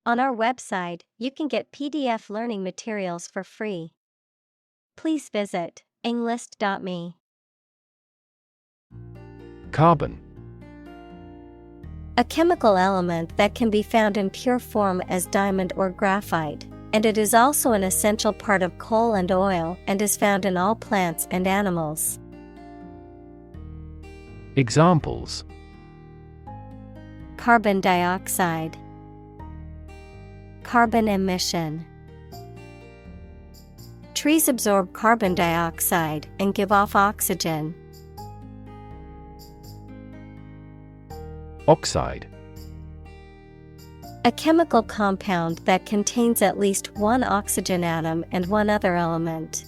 On our website, you can get PDF learning materials for free. Please visit englist.me. Carbon. A chemical element that can be found in pure form as diamond or graphite, and it is also an essential part of coal and oil and is found in all plants and animals. Examples: Carbon dioxide, carbon emission. Trees absorb carbon dioxide and give off oxygen. Oxide. A chemical compound that contains at least one oxygen atom and one other element.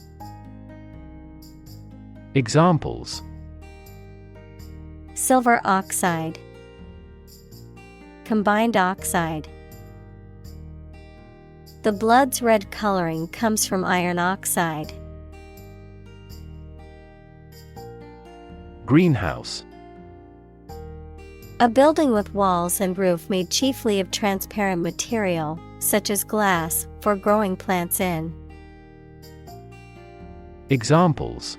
Examples: Silver oxide, combined oxide. The blood's red coloring comes from iron oxide. Greenhouse. A building with walls and roof made chiefly of transparent material, such as glass, for growing plants in. Examples: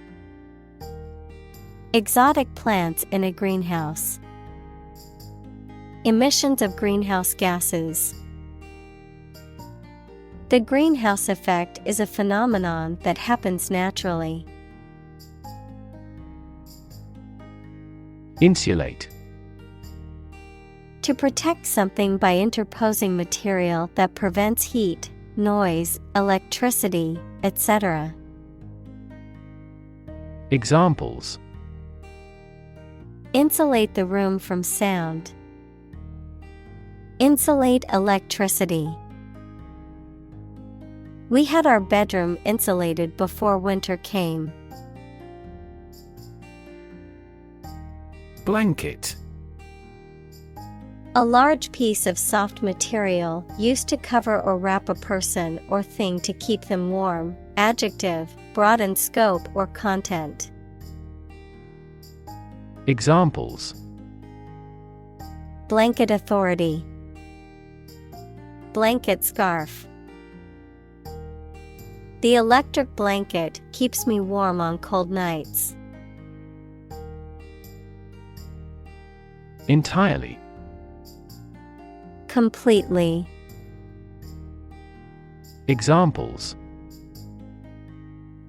Exotic plants in a greenhouse. Emissions of greenhouse gases. The greenhouse effect is a phenomenon that happens naturally. Insulate. To protect something by interposing material that prevents heat, noise, electricity, etc. Examples: Insulate the room from sound. Insulate electricity. We had our bedroom insulated before winter came. Blanket. A large piece of soft material used to cover or wrap a person or thing to keep them warm. Adjective, broad in scope or content. Examples: Blanket authority. Blanket scarf. The electric blanket keeps me warm on cold nights. Entirely. Completely. Examples: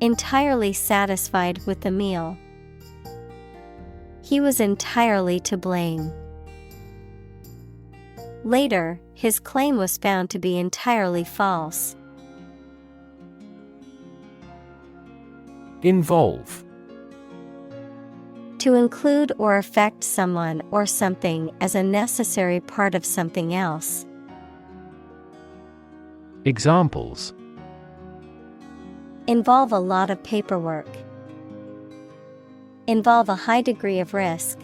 Entirely satisfied with the meal. He was entirely to blame. Later, his claim was found to be entirely false. Involve. To include or affect someone or something as a necessary part of something else. Examples: Involve a lot of paperwork. Involve a high degree of risk.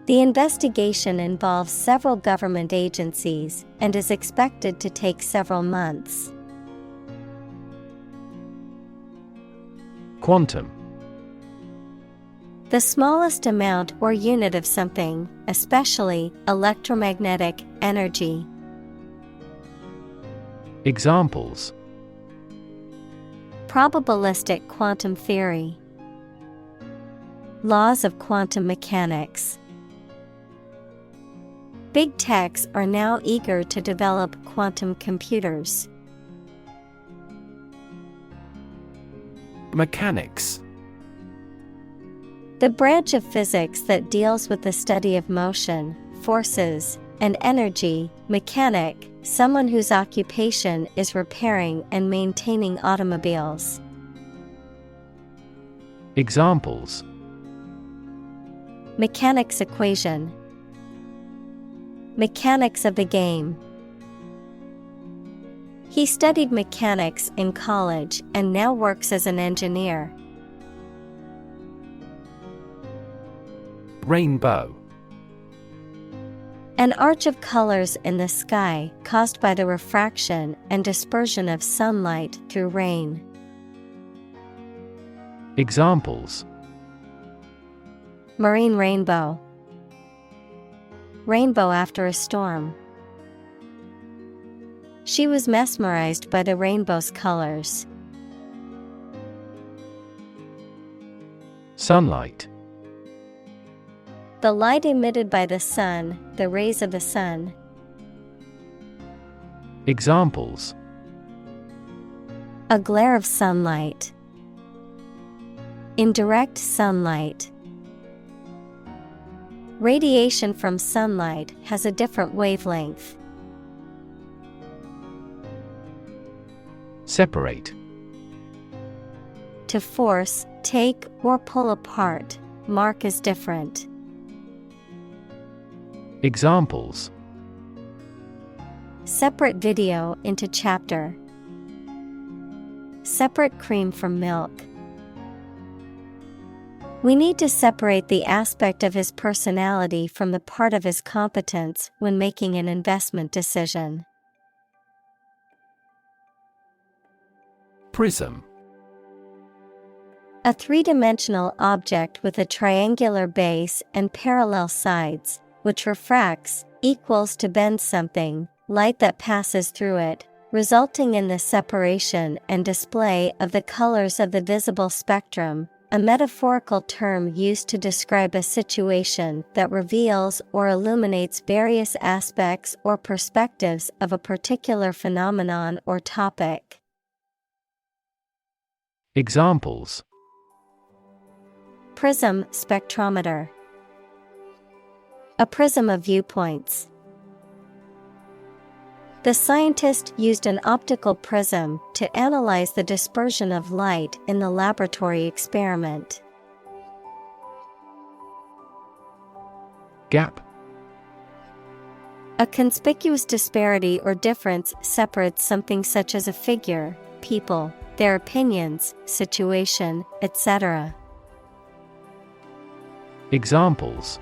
The investigation involves several government agencies and is expected to take several months. Quantum. The smallest amount or unit of something, especially electromagnetic energy. Examples: Probabilistic quantum theory. Laws of quantum mechanics. Big techs are now eager to develop quantum computers. Mechanics. The branch of physics that deals with the study of motion, forces, and energy. Mechanic, someone whose occupation is repairing and maintaining automobiles. Examples: Mechanics equation. Mechanics of the game. He studied mechanics in college and now works as an engineer. Rainbow. An arch of colors in the sky caused by the refraction and dispersion of sunlight through rain. Examples: Marine rainbow. Rainbow after a storm. She was mesmerized by the rainbow's colors. Sunlight. The light emitted by the sun, the rays of the sun. Examples: A glare of sunlight. In direct sunlight. Radiation from sunlight has a different wavelength. Separate. To force, take, or pull apart, mark as different. Examples: Separate video into chapter. Separate cream from milk. We need to separate the aspect of his personality from the part of his competence when making an investment decision. Prism. A three-dimensional object with a triangular base and parallel sides, which refracts, equals to bend something, light that passes through it, resulting in the separation and display of the colors of the visible spectrum, a metaphorical term used to describe a situation that reveals or illuminates various aspects or perspectives of a particular phenomenon or topic. Examples: Prism spectrometer. A prism of viewpoints. The scientist used an optical prism to analyze the dispersion of light in the laboratory experiment. Gap. A conspicuous disparity or difference separates something such as a figure, people, their opinions, situation, etc. Examples: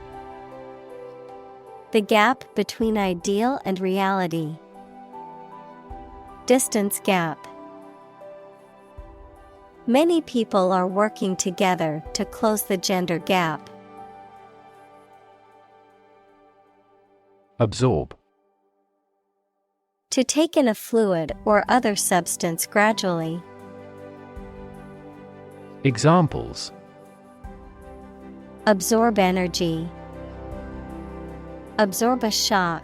The gap between ideal and reality. Distance gap. Many people are working together to close the gender gap. Absorb. To take in a fluid or other substance gradually. Examples: Absorb energy. Absorb a shock.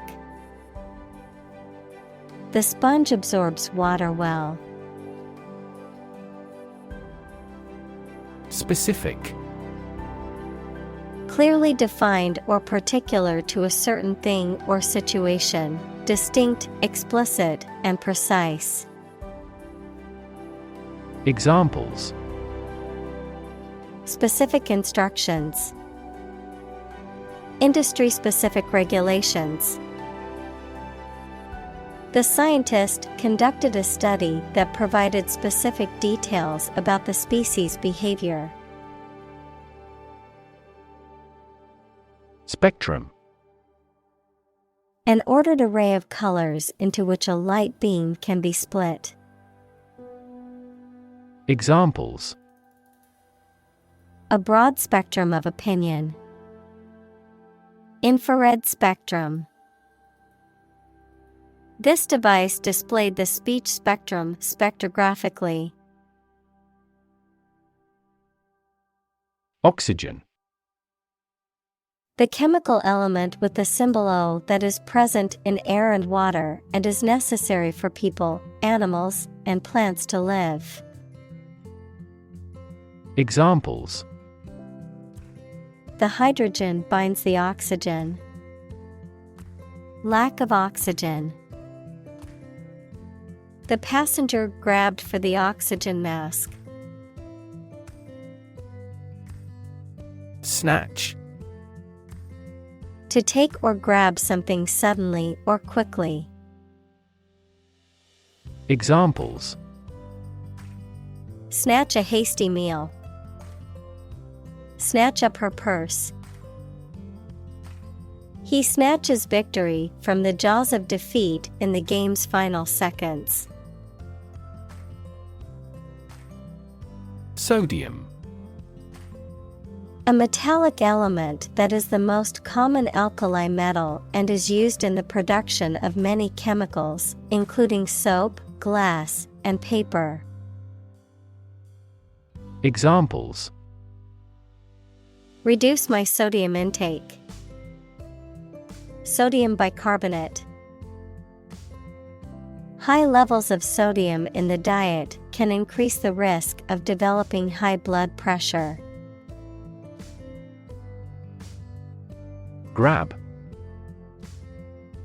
The sponge absorbs water well. Specific. Clearly defined or particular to a certain thing or situation, distinct, explicit, and precise. Examples: Specific instructions. Industry-specific regulations. The scientist conducted a study that provided specific details about the species' behavior. Spectrum. An ordered array of colors into which a light beam can be split. Examples: A broad spectrum of opinion. Infrared spectrum. This device displayed the speech spectrum spectrographically. Oxygen. The chemical element with the symbol O that is present in air and water and is necessary for people, animals, and plants to live. Examples: The hydrogen binds the oxygen. Lack of oxygen. The passenger grabbed for the oxygen mask. Snatch. To take or grab something suddenly or quickly. Examples: Snatch a hasty meal. Snatch up her purse. He snatches victory from the jaws of defeat in the game's final seconds. Sodium. A metallic element that is the most common alkali metal and is used in the production of many chemicals, including soap, glass, and paper. Examples: Reduce my sodium intake. Sodium bicarbonate. High levels of sodium in the diet can increase the risk of developing high blood pressure. Grab.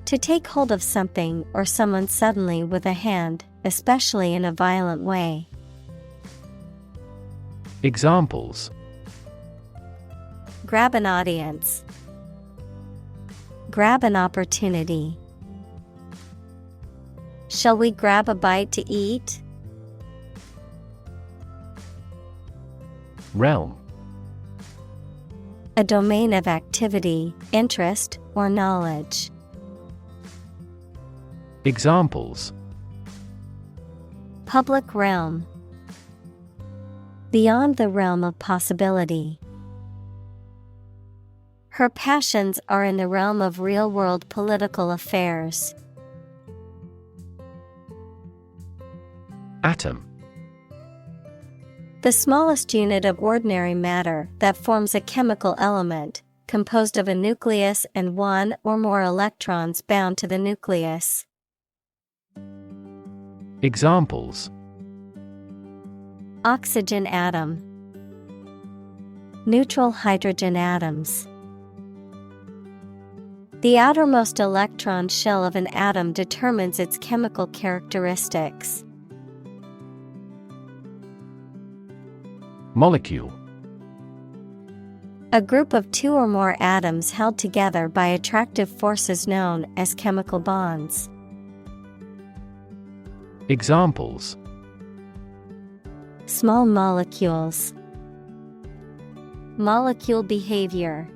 To take hold of something or someone suddenly with a hand, especially in a violent way. Examples: Grab an audience. Grab an opportunity. Shall we grab a bite to eat? Realm. A domain of activity, interest, or knowledge. Examples: Public realm. Beyond the realm of possibility. Her passions are in the realm of real-world political affairs. Atom. The smallest unit of ordinary matter that forms a chemical element, composed of a nucleus and one or more electrons bound to the nucleus. Examples: Oxygen atom. Neutral hydrogen atoms. The outermost electron shell of an atom determines its chemical characteristics. Molecule. A group of two or more atoms held together by attractive forces known as chemical bonds. Examples: Small molecules. Molecule behavior.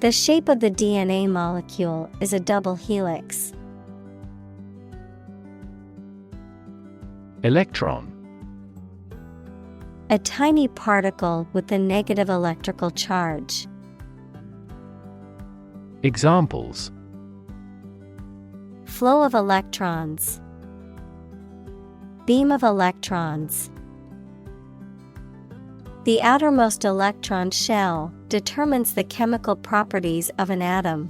The shape of the DNA molecule is a double helix. Electron. A tiny particle with a negative electrical charge. Examples: Flow of electrons. Beam of electrons. The outermost electron shell determines the chemical properties of an atom.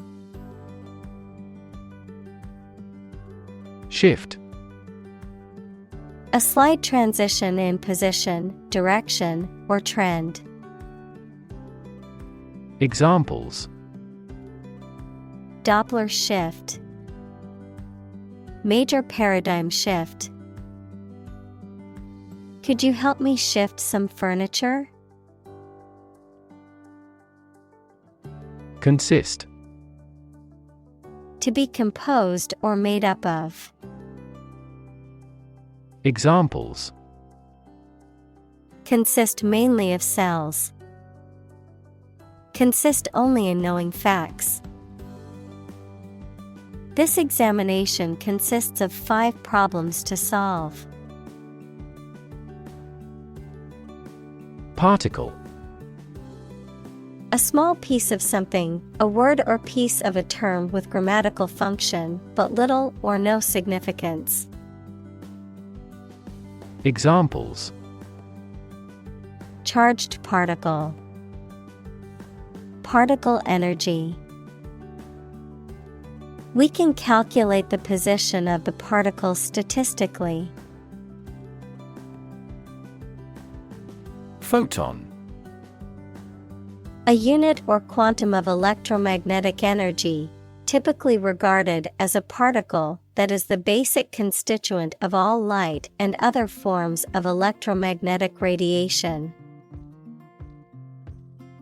Shift. A slight transition in position, direction, or trend. Examples: Doppler shift. Major paradigm shift. Could you help me shift some furniture? Consist. To be composed or made up of. Examples: Consist mainly of cells. Consist only in knowing facts. This examination consists of 5 problems to solve. Particle. A small piece of something, a word or piece of a term with grammatical function, but little or no significance. Examples: Charged particle. Particle energy. We can calculate the position of the particle statistically. Photon. A unit or quantum of electromagnetic energy, typically regarded as a particle that is the basic constituent of all light and other forms of electromagnetic radiation.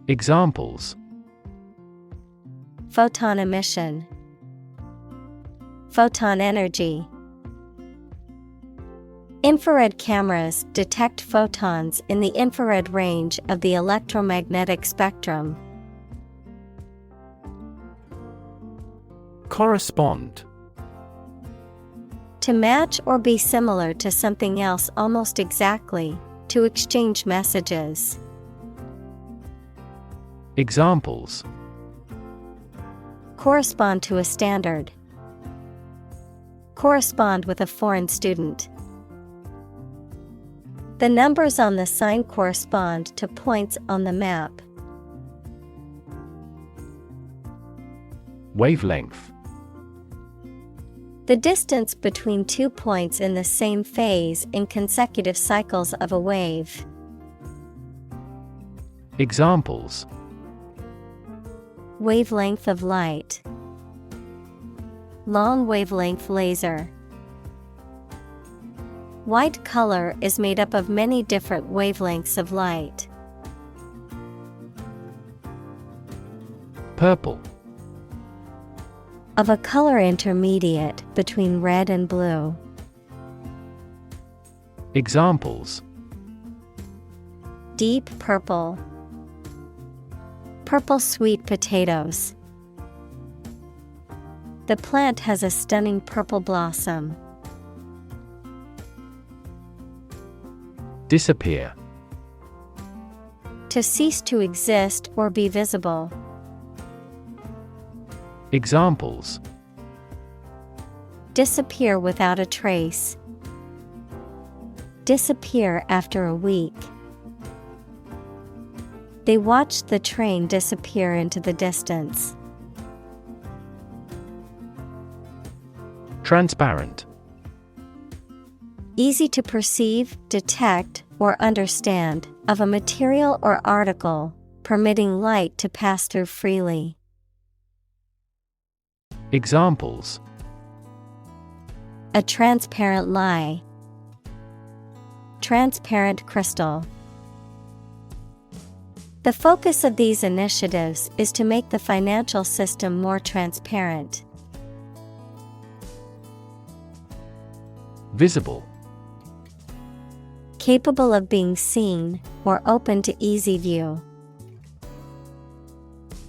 Examples: Photon emission. Photon energy. Infrared cameras detect photons in the infrared range of the electromagnetic spectrum. Correspond. To match or be similar to something else almost exactly, to exchange messages. Examples: correspond to a standard, correspond with a foreign student. The numbers on the sign correspond to points on the map. Wavelength. The distance between 2 points in the same phase in consecutive cycles of a wave. Examples: wavelength of light, long wavelength laser. White color is made up of many different wavelengths of light. Purple. Of a color intermediate between red and blue. Examples: deep purple, purple sweet potatoes. The plant has a stunning purple blossom. Disappear. To cease to exist or be visible. Examples: disappear without a trace. Disappear after a week. They watched the train disappear into the distance. Transparent. Easy to perceive, detect, or understand, of a material or article, permitting light to pass through freely. Examples: a transparent lie. Transparent crystal. The focus of these initiatives is to make the financial system more transparent. Visible. Capable of being seen, or open to easy view.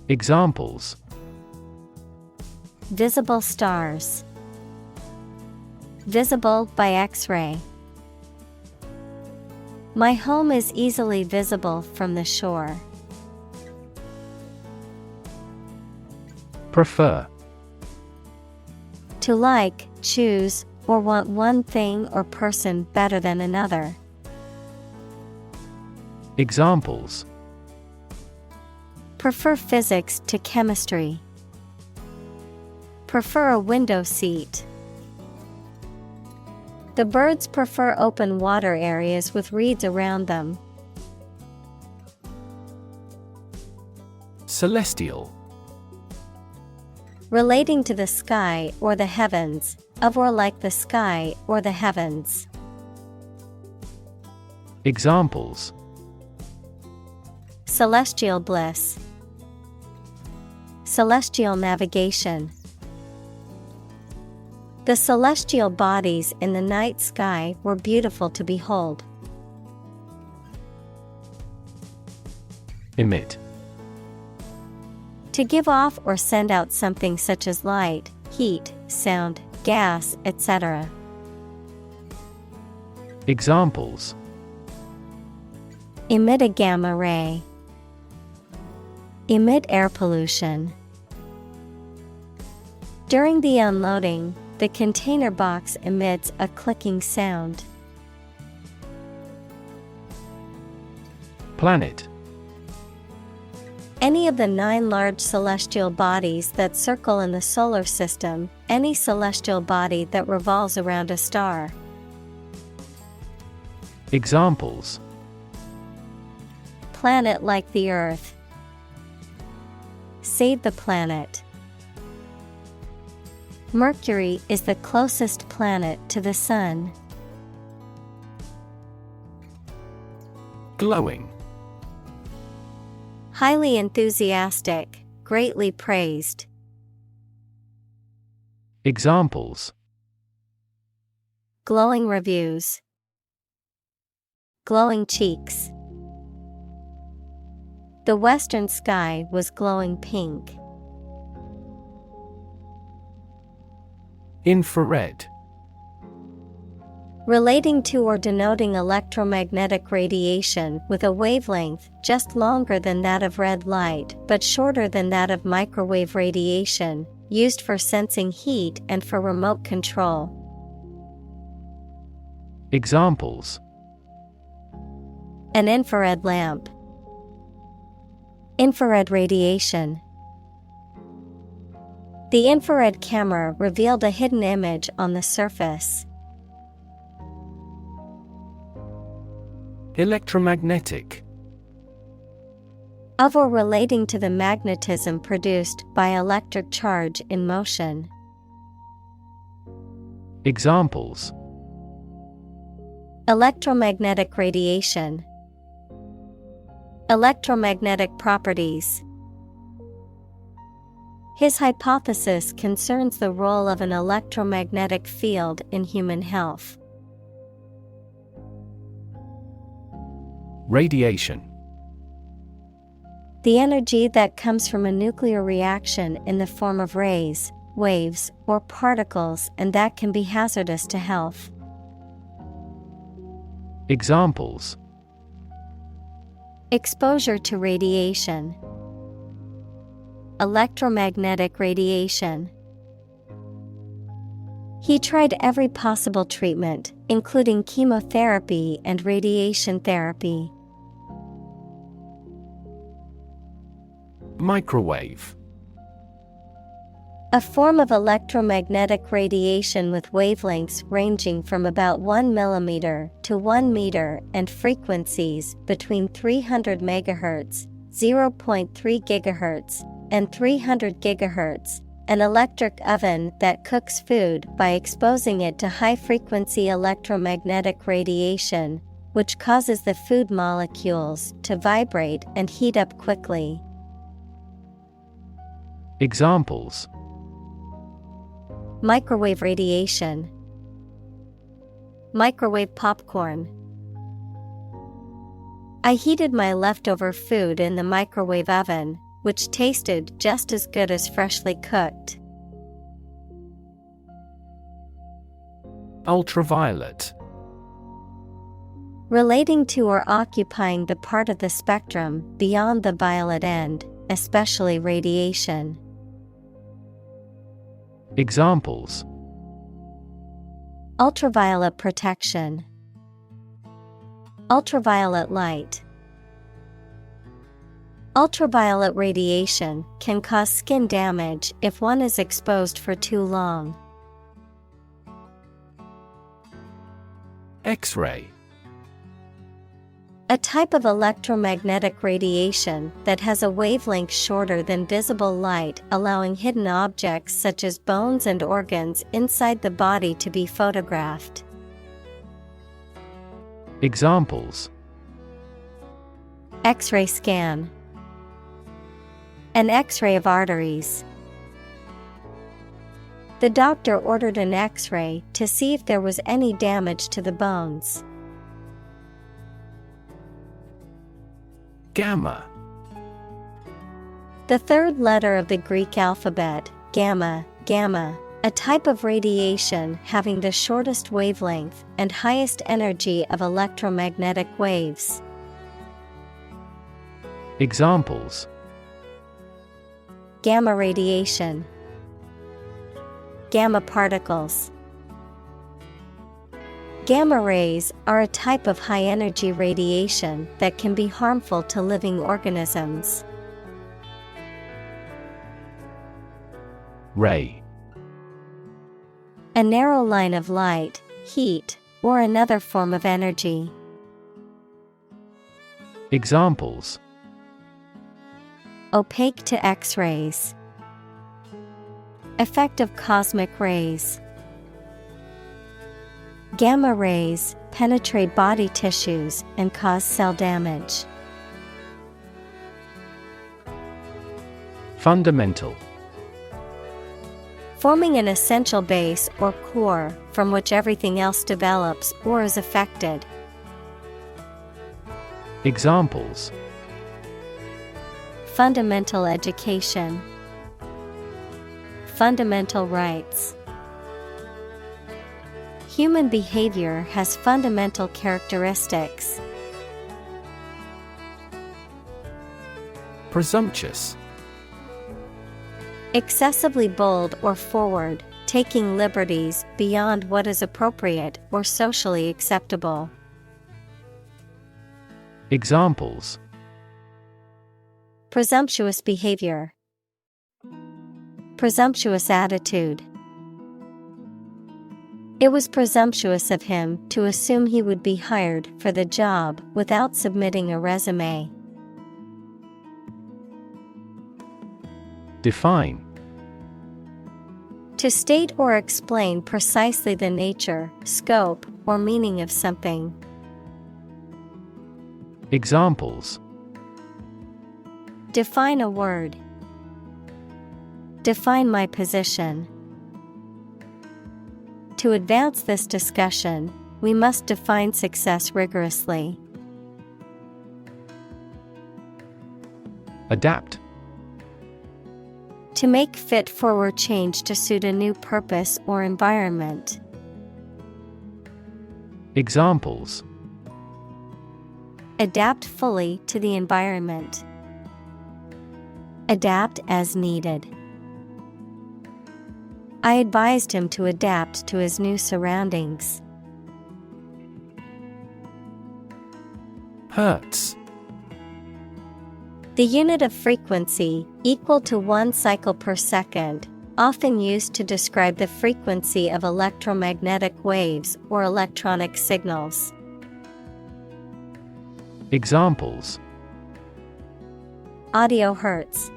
Examples: visible stars. Visible by X-ray. My home is easily visible from the shore. Prefer. To like, choose, or want one thing or person better than another. Examples: prefer physics to chemistry. Prefer a window seat. The birds prefer open water areas with reeds around them. Celestial. Relating to the sky or the heavens, of or like the sky or the heavens. Examples: celestial bliss. Celestial navigation. The celestial bodies in the night sky were beautiful to behold. Emit. To give off or send out something such as light, heat, sound, gas, etc. Examples: emit a gamma ray. Emit air pollution. During the unloading, the container box emits a clicking sound. Planet. Any of the 9 large celestial bodies that circle in the solar system, any celestial body that revolves around a star. Examples: planet like the Earth. Save the planet. Mercury is the closest planet to the Sun. Glowing. Highly enthusiastic, greatly praised. Examples: glowing reviews. Glowing cheeks. The western sky was glowing pink. Infrared. Relating to or denoting electromagnetic radiation with a wavelength just longer than that of red light but shorter than that of microwave radiation, used for sensing heat and for remote control. Examples: An infrared lamp. Infrared radiation. The infrared camera revealed a hidden image on the surface. Electromagnetic. Of or relating to the magnetism produced by electric charge in motion. Examples: Electromagnetic radiation. Electromagnetic properties. His hypothesis concerns the role of an electromagnetic field in human health. Radiation. The energy that comes from a nuclear reaction in the form of rays, waves, or particles, and that can be hazardous to health. Examples: Exposure to radiation. Electromagnetic radiation. He tried every possible treatment, including chemotherapy and radiation therapy. Microwave. A form of electromagnetic radiation with wavelengths ranging from about 1 mm to 1 meter and frequencies between 300 MHz, 0.3 GHz, and 300 GHz. An electric oven that cooks food by exposing it to high-frequency electromagnetic radiation, which causes the food molecules to vibrate and heat up quickly. Examples: Microwave radiation. Microwave popcorn. I heated my leftover food in the microwave oven, which tasted just as good as freshly cooked. Ultraviolet. Relating to or occupying the part of the spectrum beyond the violet end, especially radiation. Examples: Ultraviolet protection. Ultraviolet light. Ultraviolet radiation can cause skin damage if one is exposed for too long. X-ray. A type of electromagnetic radiation that has a wavelength shorter than visible light, allowing hidden objects such as bones and organs inside the body to be photographed. Examples: X-ray scan. An X-ray of arteries. The doctor ordered an X-ray to see if there was any damage to the bones. Gamma. The third letter of the Greek alphabet, gamma, gamma, a type of radiation having the shortest wavelength and highest energy of electromagnetic waves. Examples: Gamma radiation. Gamma particles. Gamma rays are a type of high-energy radiation that can be harmful to living organisms. Ray. A narrow line of light, heat, or another form of energy. Examples: Opaque to X-rays. Effect of cosmic rays. Gamma rays penetrate body tissues and cause cell damage. Fundamental. Forming an essential base or core from which everything else develops or is affected. Examples: Fundamental education. Fundamental rights. Human behavior has fundamental characteristics. Presumptuous. Excessively bold or forward, taking liberties beyond what is appropriate or socially acceptable. Examples: Presumptuous behavior. Presumptuous attitude. It was presumptuous of him to assume he would be hired for the job without submitting a resume. Define. To state or explain precisely the nature, scope, or meaning of something. Examples: Define a word. Define my position. To advance this discussion, we must define success rigorously. Adapt. To make fit for or change to suit a new purpose or environment. Examples: Adapt fully to the environment. Adapt as needed. I advised him to adapt to his new surroundings. Hertz. The unit of frequency, equal to 1 cycle per second, often used to describe the frequency of electromagnetic waves or electronic signals. Examples: Audio hertz.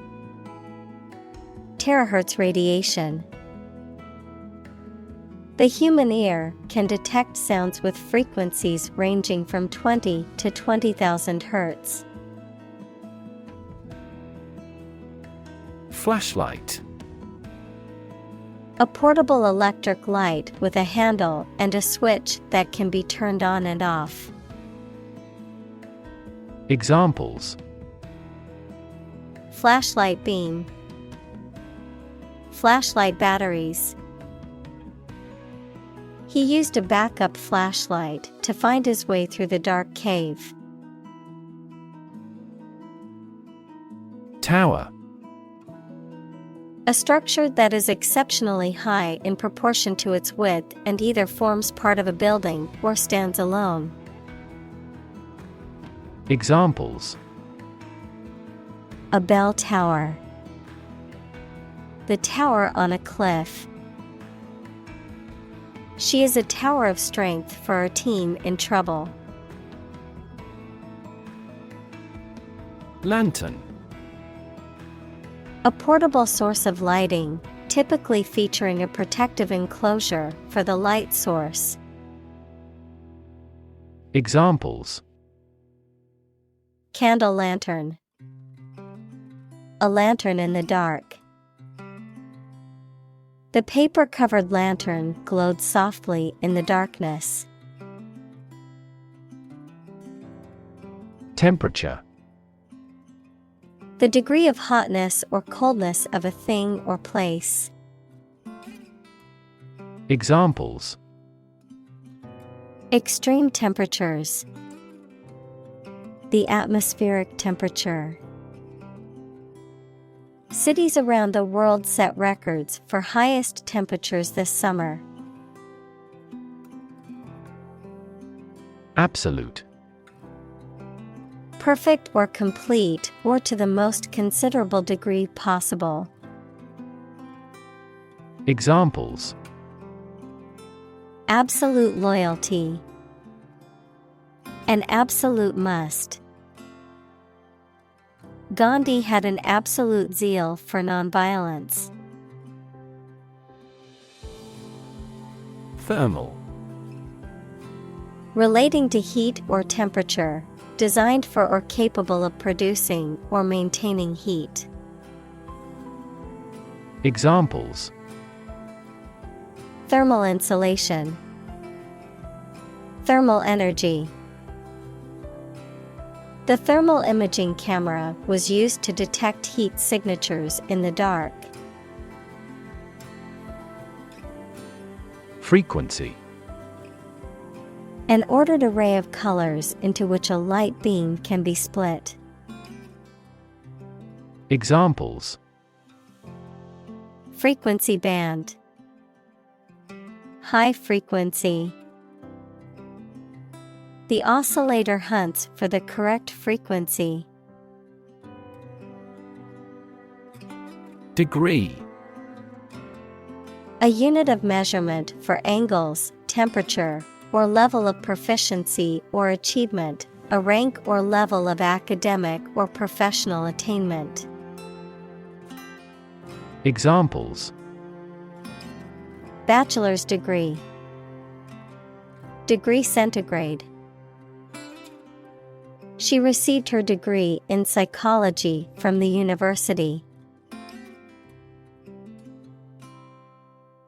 Terahertz radiation. The human ear can detect sounds with frequencies ranging from 20 to 20,000 hertz. Flashlight. A portable electric light with a handle and a switch that can be turned on and off. Examples: Flashlight beam. Flashlight batteries. He used a backup flashlight to find his way through the dark cave. Tower. A structure that is exceptionally high in proportion to its width and either forms part of a building or stands alone. Examples: A bell tower. The tower on a cliff. She is a tower of strength for our team in trouble. Lantern. A portable source of lighting, typically featuring a protective enclosure for the light source. Examples: Candle lantern. A lantern in the dark. The paper-covered lantern glowed softly in the darkness. Temperature. The degree of hotness or coldness of a thing or place. Examples: Extreme temperatures. The atmospheric temperature. Cities around the world set records for highest temperatures this summer. Absolute. Perfect or complete, or to the most considerable degree possible. Examples: Absolute loyalty. An absolute must. Gandhi had an absolute zeal for nonviolence. Thermal. Relating to heat or temperature, designed for or capable of producing or maintaining heat. Examples: Thermal insulation. Thermal energy. The thermal imaging camera was used to detect heat signatures in the dark. Frequency. An ordered array of colors into which a light beam can be split. Examples: Frequency band. High frequency. The oscillator hunts for the correct frequency. Degree. A unit of measurement for angles, temperature, or level of proficiency or achievement, a rank or level of academic or professional attainment. Examples: Bachelor's degree. Degree centigrade. She received her degree in psychology from the university.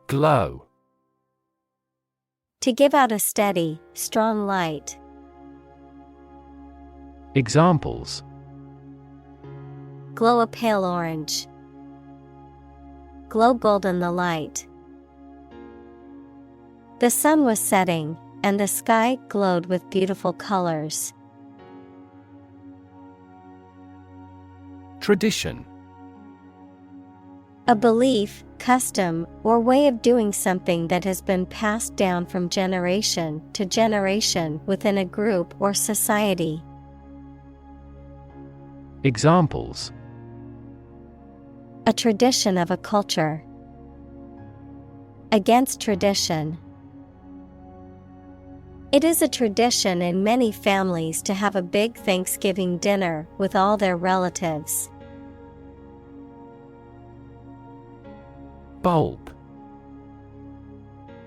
Glow. To give out a steady, strong light. Examples: Glow a pale orange. Glow golden the light. The sun was setting, and the sky glowed with beautiful colors. Tradition. A belief, custom, or way of doing something that has been passed down from generation to generation within a group or society. Examples: A tradition of a culture. Against tradition. It is a tradition in many families to have a big Thanksgiving dinner with all their relatives. Bulb.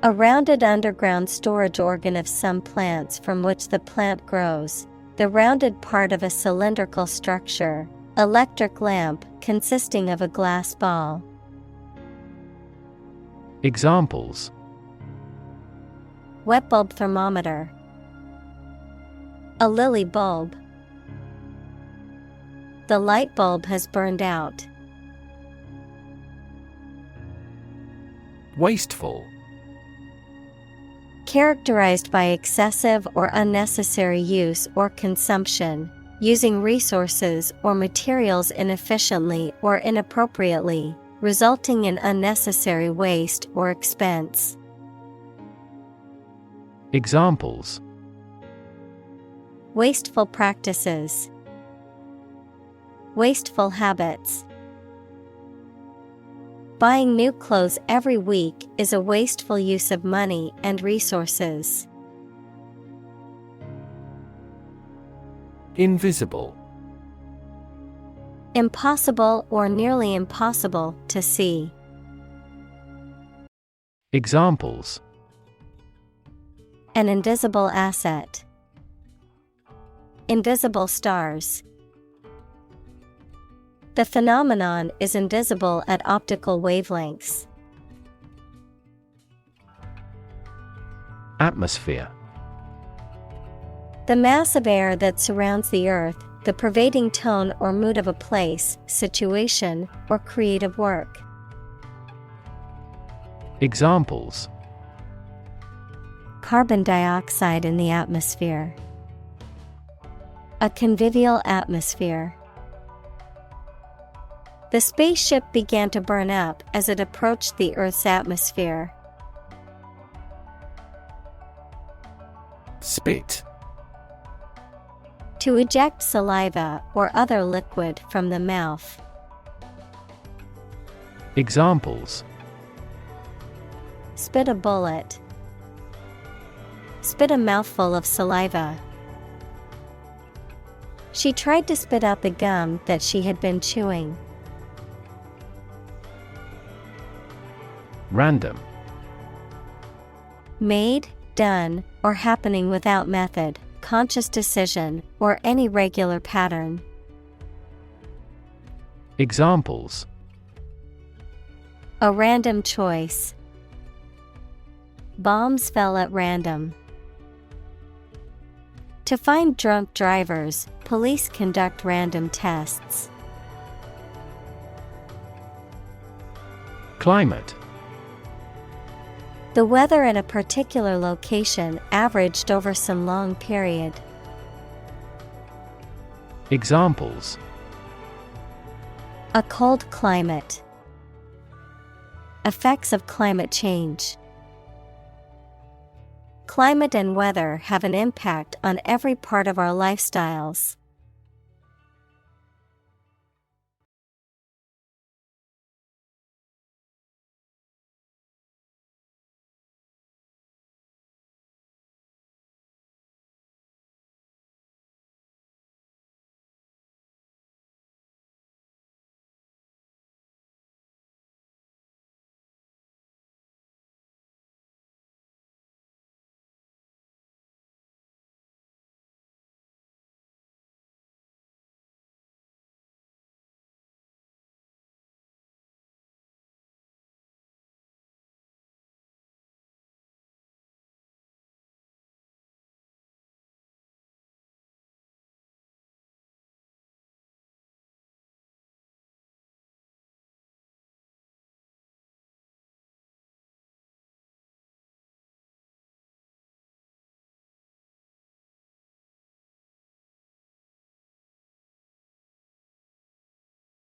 A rounded underground storage organ of some plants from which the plant grows, the rounded part of a cylindrical structure, electric lamp consisting of a glass ball. Examples: Wet bulb thermometer. A lily bulb. The light bulb has burned out. Wasteful. Characterized by excessive or unnecessary use or consumption, using resources or materials inefficiently or inappropriately, resulting in unnecessary waste or expense. Examples: Wasteful practices. Wasteful habits. Buying new clothes every week is a wasteful use of money and resources. Invisible. Impossible or nearly impossible to see. Examples: An invisible asset. Invisible stars. The phenomenon is invisible at optical wavelengths. Atmosphere. The mass of air that surrounds the earth, the pervading tone or mood of a place, situation, or creative work. Examples: Carbon dioxide in the atmosphere. A convivial atmosphere. The spaceship began to burn up as it approached the Earth's atmosphere. Spit. To eject saliva or other liquid from the mouth. Examples: Spit a bullet. Spit a mouthful of saliva. She tried to spit out the gum that she had been chewing. Random. Made, done, or happening without method, conscious decision, or any regular pattern. Examples: A random choice. Bombs fell at random. To find drunk drivers, police conduct random tests. The The weather in a particular location averaged over some long period. Examples: A cold climate. Effects of climate change. Climate and weather have an impact on every part of our lifestyles.